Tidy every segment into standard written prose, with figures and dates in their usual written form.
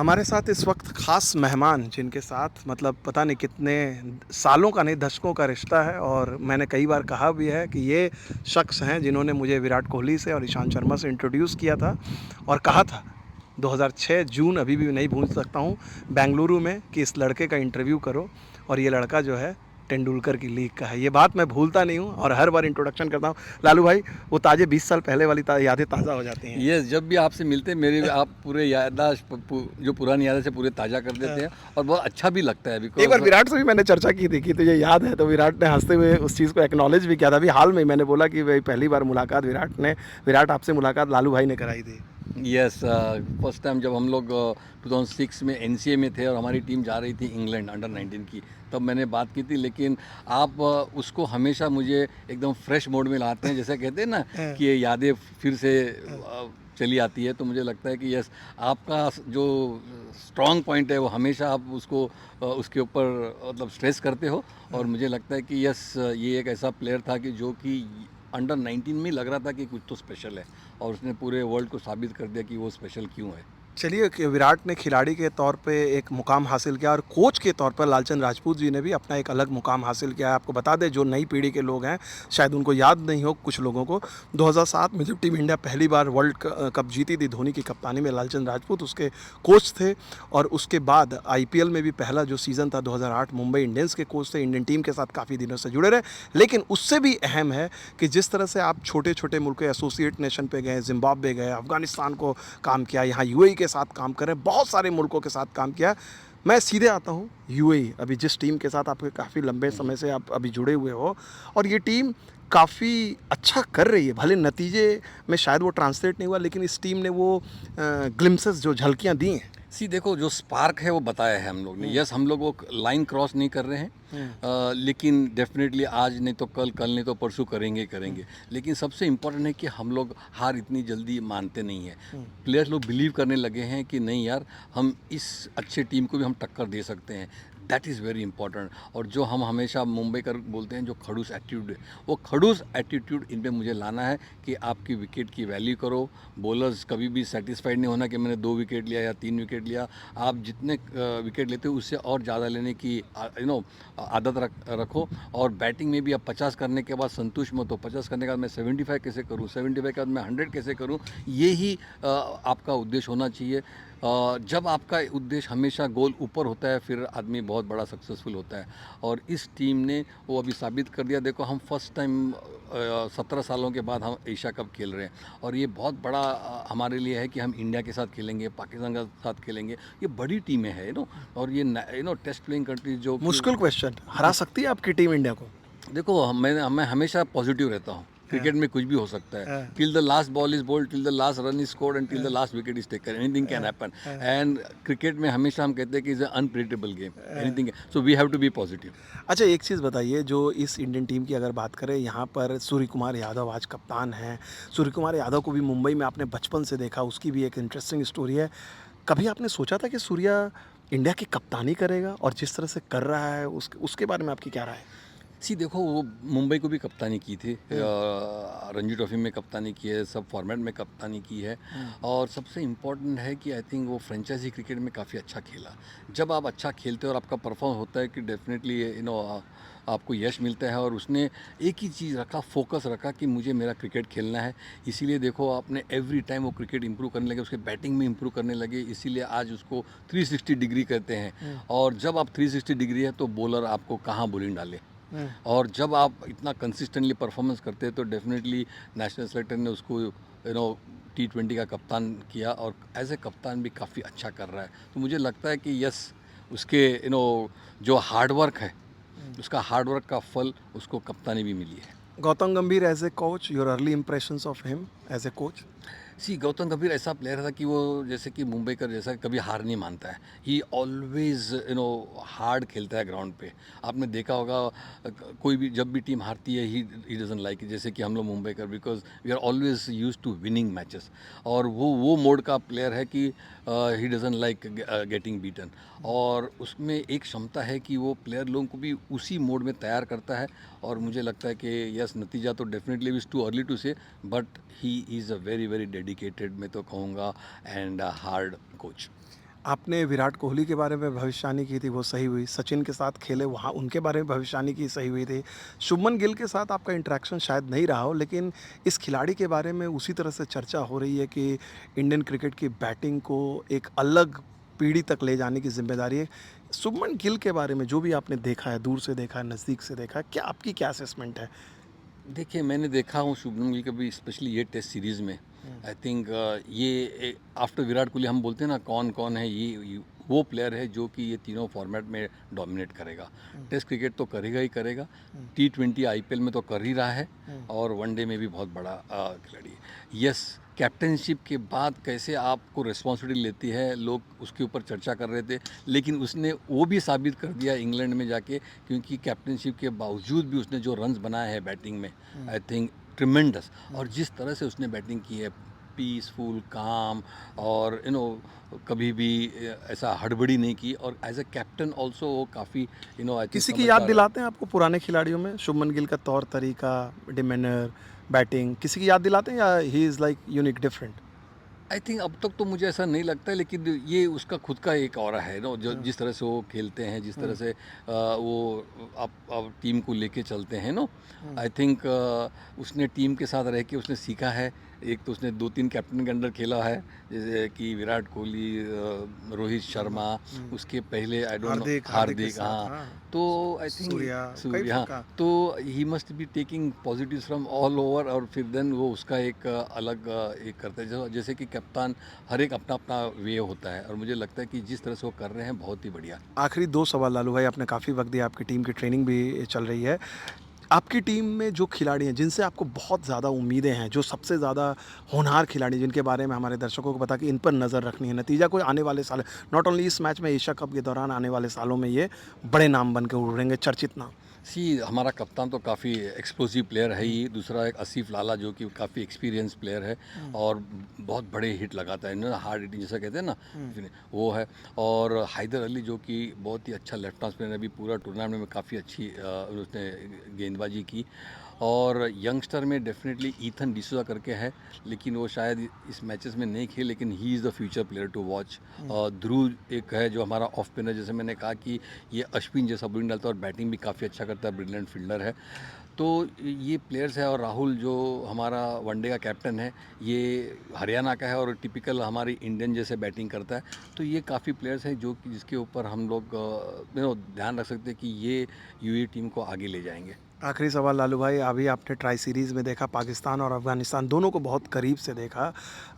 हमारे साथ इस वक्त ख़ास मेहमान जिनके साथ मतलब पता नहीं कितने सालों का नहीं दशकों का रिश्ता है और मैंने कई बार कहा भी है कि ये शख्स हैं जिन्होंने मुझे विराट कोहली से और ईशांत शर्मा से इंट्रोड्यूस किया था और कहा था 2006 जून अभी भी नहीं भूल सकता हूँ बेंगलुरु में कि इस लड़के का इंटरव्यू करो और ये लड़का जो है तेंदुलकर की लीग का है। ये बात मैं भूलता नहीं हूँ और हर बार इंट्रोडक्शन करता हूँ। लालू भाई, वो ताज़े 20 साल पहले वाली यादें ताज़ा हो जाती हैं। ये जब भी आपसे मिलते हैं मेरे आप पूरे याददाश्त जो पुरानी यादें से पूरे ताज़ा कर देते हैं और बहुत अच्छा भी लगता है एक बार बिकॉज विराट से भी मैंने चर्चा की थी कि तुझे याद है, तो विराट ने हंसते हुए उस चीज़ को एक्नॉलेज भी किया था। अभी हाल में ही मैंने बोला कि भाई पहली बार मुलाकात विराट आपसे मुलाकात लालू भाई ने कराई थी। यस फर्स्ट टाइम जब हम लोग 2006 में एनसीए में थे और हमारी टीम जा रही थी इंग्लैंड अंडर 19 की, तब मैंने बात की थी। लेकिन आप उसको हमेशा मुझे एकदम फ्रेश मोड में लाते हैं, जैसे कहते हैं ना कि ये यादें फिर से चली आती है। तो मुझे लगता है कि यस, आपका जो स्ट्रॉन्ग पॉइंट है वो हमेशा आप उसको उसके ऊपर मतलब स्ट्रेस करते हो। और मुझे लगता है कि यस, ये एक ऐसा प्लेयर था कि जो कि अंडर 19 में लग रहा था कि कुछ तो स्पेशल है और उसने पूरे वर्ल्ड को साबित कर दिया कि वो स्पेशल क्यों है। चलिए कि विराट ने खिलाड़ी के तौर पे एक मुकाम हासिल किया और कोच के तौर पर लालचंद राजपूत जी ने भी अपना एक अलग मुकाम हासिल किया है। आपको बता दें, जो नई पीढ़ी के लोग हैं शायद उनको याद नहीं हो कुछ लोगों को, 2007 में जब टीम इंडिया पहली बार वर्ल्ड कप जीती थी धोनी की कप्तानी में, लालचंद राजपूत उसके कोच थे। और उसके बाद आईपीएल में भी पहला जो सीज़न था 2008 मुंबई इंडियंस के कोच थे, इंडियन टीम के साथ काफ़ी दिनों से जुड़े रहे। लेकिन उससे भी अहम है कि जिस तरह से आप छोटे छोटे मुल्क एसोसिएट नेशन पे गए, जिम्बाब्वे गए, अफगानिस्तान को काम किया, यहाँ यूएई के साथ काम कर रहे हैं, बहुत सारे मुल्कों के साथ काम किया। मैं सीधे आता हूँ यूएई, अभी जिस टीम के साथ आपके काफ़ी लंबे समय से आप अभी जुड़े हुए हो, और ये टीम काफ़ी अच्छा कर रही है। भले नतीजे में शायद वो ट्रांसलेट नहीं हुआ, लेकिन इस टीम ने वो ग्लिम्सेस जो झलकियाँ दी हैं। सी देखो, जो स्पार्क है वो बताया है हम लोग ने। यस, हम लोग वो लाइन क्रॉस नहीं कर रहे हैं, लेकिन डेफिनेटली आज नहीं तो कल, कल नहीं तो परसों करेंगे ही करेंगे। लेकिन सबसे इम्पोर्टेंट है कि हम लोग हार इतनी जल्दी मानते नहीं हैं। प्लेयर्स लोग बिलीव करने लगे हैं कि नहीं यार, हम इस अच्छे टीम को भी हम टक्कर दे सकते हैं। That is very important. और जो हम हमेशा मुंबई कर बोलते हैं, जो खड़ूस एटीट्यूड है, वो खड़ूस एटीट्यूड इन पे मुझे लाना है कि आपकी विकेट की वैल्यू करो। बॉलर्स कभी भी सेटिस्फाइड नहीं होना कि मैंने 2 विकेट लिया या 3 विकेट लिया। आप जितने विकेट लेते हो उससे और ज़्यादा लेने की आदत रखो। और बैटिंग में भी आप 50 करने के बाद संतुष्ट मत हो। 50 करने के बाद मैं 75 कैसे करूँ, 75 के बाद मैं 100 कैसे करूँ, ये ही आपका उद्देश्य होना चाहिए। जब आपका उद्देश्य हमेशा गोल ऊपर होता है, फिर आदमी बहुत बड़ा सक्सेसफुल होता है। और इस टीम ने वो अभी साबित कर दिया। देखो, हम फर्स्ट टाइम 17 सालों के बाद हम एशिया कप खेल रहे हैं और ये बहुत बड़ा हमारे लिए है कि हम इंडिया के साथ खेलेंगे, पाकिस्तान के साथ खेलेंगे। ये बड़ी टीमें हैं और ये टेस्ट प्लेइंग कंट्रीज जो कि मुश्किल क्वेश्चन, हरा सकती है आपकी टीम इंडिया को? देखो, मैं हमेशा पॉजिटिव रहता हूँ। हाँ, क्रिकेट में कुछ भी हो सकता है। हाँ, till the last ball is bowled, till the last run is scored and till the last wicket is taken, anything can happen. And cricket में हमेशा हम कहते हैं कि is unpredictable game, anything, so we have to be positive. अच्छा, एक चीज़ बताइए, जो इस इंडियन टीम की अगर बात करें, यहाँ पर सूर्य कुमार यादव आज कप्तान हैं। सूर्य कुमार यादव को भी मुंबई में आपने बचपन से देखा, उसकी भी एक इंटरेस्टिंग स्टोरी है। कभी आपने सोचा था कि सूर्या इंडिया की कप्तानी करेगा, और जिस तरह से कर रहा है उसके उसके बारे में आपकी क्या राय है? सी देखो, वो मुंबई को भी कप्तानी की थी, रणजी ट्रॉफी में कप्तानी की है, सब फॉर्मेट में कप्तानी की है। और सबसे इम्पोर्टेंट है कि आई थिंक वो फ्रेंचाइजी क्रिकेट में काफ़ी अच्छा खेला। जब आप अच्छा खेलते हो और आपका परफॉर्म होता है कि डेफिनेटली आपको यश मिलता है। और उसने एक ही चीज़ रखा, फोकस रखा कि मुझे मेरा क्रिकेट खेलना है। इसीलिए देखो, आपने एवरी टाइम वो क्रिकेट इंप्रूव करने लगे, उसके बैटिंग में इंप्रूव करने लगे। इसीलिए आज उसको 360 डिग्री कहते हैं। और जब आप 360 डिग्री है तो बॉलर आपको कहाँ बॉलिंग डाले। और जब आप इतना कंसिस्टेंटली परफॉर्मेंस करते हैं तो डेफिनेटली नेशनल सेलेक्टर ने उसको T20 का कप्तान किया और एज ए कप्तान भी काफ़ी अच्छा कर रहा है। तो मुझे लगता है कि यस, उसके जो हार्डवर्क है, उसका हार्डवर्क का फल उसको कप्तानी भी मिली है। Gautam Gambhir as a coach, your early impressions of him as a coach? See Gautam Gambhir ऐसा प्लेयर था कि वो जैसे कि मुंबई का जैसा कभी हार नहीं मानता है। ही ऑलवेज हार्ड खेलता है ग्राउंड पे। आपने देखा होगा, कोई भी जब भी टीम हारती है ही डजंट लाइक, जैसे कि हम लोग मुंबई का, because we are always use to winning matches. और वो मोड का प्लेयर है कि he doesn't like getting beaten. और उसमें एक क्षमता है कि वो प्लेयर लोगों को भी उसी मोड में तैयार करता है। और मुझे लगता है कि यस, नतीजा तो definitely is too early to say, but he is a very very dedicated, मैं तो कहूँगा, एंड हार्ड कोच। आपने विराट कोहली के बारे में भविष्यवाणी की थी, वो सही हुई। सचिन के साथ खेले, वहाँ उनके बारे में भविष्यवाणी की, सही हुई थी। शुभमन गिल के साथ आपका इंटरेक्शन शायद नहीं रहा हो, लेकिन इस खिलाड़ी के बारे में उसी तरह से चर्चा हो रही है कि इंडियन क्रिकेट की बैटिंग को एक अलग पीढ़ी तक ले जाने की ज़िम्मेदारी है। शुभमन गिल के बारे में जो भी आपने देखा है, दूर से देखा है, नज़दीक से देखा है, क्या आपकी क्या असेसमेंट है? देखिए, मैंने देखा हूँ शुभमन गिल का भी, स्पेशली ये टेस्ट सीरीज़ में। आई थिंक ये आफ्टर विराट कोहली हम बोलते हैं ना, कौन कौन है ये वो प्लेयर है जो कि ये तीनों फॉर्मेट में डोमिनेट करेगा। टेस्ट क्रिकेट तो करेगा ही करेगा, T20 IPL में तो कर ही रहा है, और वनडे में भी बहुत बड़ा खिलाड़ी है। यस, कैप्टनशिप के बाद कैसे आपको रिस्पॉन्सिबिलिटी लेती है, लोग उसके ऊपर चर्चा कर रहे थे, लेकिन उसने वो भी साबित कर दिया इंग्लैंड में जाके, क्योंकि कैप्टनशिप के बावजूद भी उसने जो रन्स बनाए हैं बैटिंग में, आई थिंक ट्रिमेंडस। और जिस तरह से उसने बैटिंग की है, पीसफुल, काम, और कभी भी ऐसा हड़बड़ी नहीं की, और एज अ कैप्टन ऑल्सो वो काफ़ी आई थिंक किसी की याद दिलाते हैं आपको पुराने खिलाड़ियों में? शुभमन गिल का तौर तरीका, डिमेनर, बैटिंग, किसी की याद दिलाते हैं या he is like unique different? I think अब तक तो मुझे ऐसा नहीं लगता है, लेकिन ये उसका खुद का एक ऑरा है ना, जो जिस तरह से वो खेलते हैं, जिस तरह से वो अब टीम को लेके चलते हैं ना। आई थिंक उसने टीम के साथ रह के उसने सीखा है। एक तो उसने 2-3 कैप्टन के अंडर खेला है, जैसे कि विराट कोहली, रोहित शर्मा, उसके पहले आई डोंट नो हार्दिक के हार्दिक, साथ, हाँ। हाँ। तो आई थिंक सूर्या, कई सूर्य, हाँ। का। तो he must be taking positives from all over, और फिर देन वो उसका एक अलग एक करता है, जैसे कि कप्तान हर एक अपना अपना वे होता है, और मुझे लगता है कि जिस तरह से वो कर रहे हैं बहुत ही बढ़िया। आखिरी 2 सवाल लालू भाई, आपने काफ़ी वक़्त दिया, आपकी टीम की ट्रेनिंग भी चल रही है। आपकी टीम में जो खिलाड़ी हैं, जिनसे आपको बहुत ज़्यादा उम्मीदें हैं, जो सबसे ज़्यादा होनहार खिलाड़ी, जिनके बारे में हमारे दर्शकों को पता कि इन पर नज़र रखनी है, नतीजा कोई आने वाले साल, नॉट ओनली इस मैच में, एशिया कप के दौरान आने वाले सालों में ये बड़े नाम बन के उभरेंगे, चर्चित नाम? हमारा कप्तान तो काफ़ी एक्सप्लोसिव प्लेयर है ही। दूसरा एक आसिफ लाला, जो कि काफ़ी एक्सपीरियंस प्लेयर है, और बहुत बड़े हिट लगाता है ना, हार्ड हिटिंग जैसा कहते हैं ना, वो है। और हैदर अली, जो कि बहुत ही अच्छा लेफ्ट आर्म स्पिनर है, अभी पूरा टूर्नामेंट में काफ़ी अच्छी उसने गेंदबाजी की। और यंगस्टर में डेफिनेटली ईथन डिसूजा करके है, लेकिन वो शायद इस मैचेस में नहीं खेले, लेकिन he is the future player to watch. Dhruv एक है जो हमारा ऑफ स्पिनर, जैसे मैंने कहा कि ये अश्विन जैसा बॉलिंग डालता है और बैटिंग भी काफ़ी अच्छा करता है, ब्रिलियंट फील्डर है। तो ये प्लेयर्स है। और राहुल जो हमारा वनडे का कैप्टन है, ये हरियाणा का है और टिपिकल हमारी इंडियन जैसे बैटिंग करता है। तो ये काफ़ी प्लेयर्स हैं जो कि जिसके ऊपर हम लोग ध्यान रख सकते हैं कि ये यूएई टीम को आगे ले जाएंगे। आखिरी सवाल लालू भाई, अभी आपने ट्राई सीरीज़ में देखा, पाकिस्तान और अफ़गानिस्तान दोनों को बहुत करीब से देखा।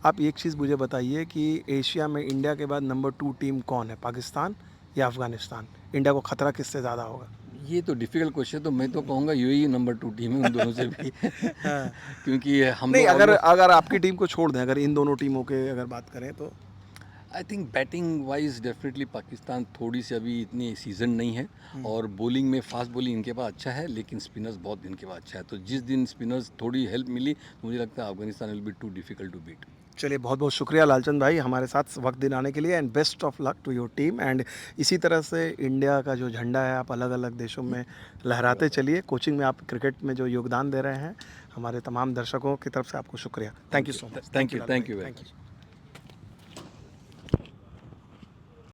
आप एक चीज़ मुझे बताइए कि एशिया में इंडिया के बाद नंबर 2 टीम कौन है, पाकिस्तान या अफ़गानिस्तान? इंडिया को खतरा किससे ज़्यादा होगा? ये तो डिफ़िकल्ट क्वेश्चन, तो मैं तो कहूँगा यूएई नंबर 2 टीम है उन दोनों से भी। हाँ। क्योंकि हम नहीं, लोग अगर ऑलमोस्ट, अगर आपकी टीम को छोड़ दें, अगर इन दोनों टीमों के अगर बात करें तो? I think batting wise definitely Pakistan थोड़ी सी अभी इतनी सीजन नहीं है, और बॉलिंग में फास्ट बॉलिंग इनके पास अच्छा है, लेकिन स्पिनर्स बहुत इनके पास अच्छा है। तो जिस दिन स्पिनर्स थोड़ी हेल्प मिली, तो मुझे लगता है Afghanistan will be too difficult to beat. चलिए, बहुत बहुत शुक्रिया लालचंद भाई हमारे साथ वक्त दिलाने के लिए, and best of luck to your team. And इसी तरह से इंडिया का जो झंडा है आप अलग अलग देशों में लहराते चलिए। कोचिंग में आप क्रिकेट में जो योगदान दे रहे हैं, हमारे तमाम दर्शकों की तरफ से आपको शुक्रिया। Thank you so much. Thank you, thank you very much.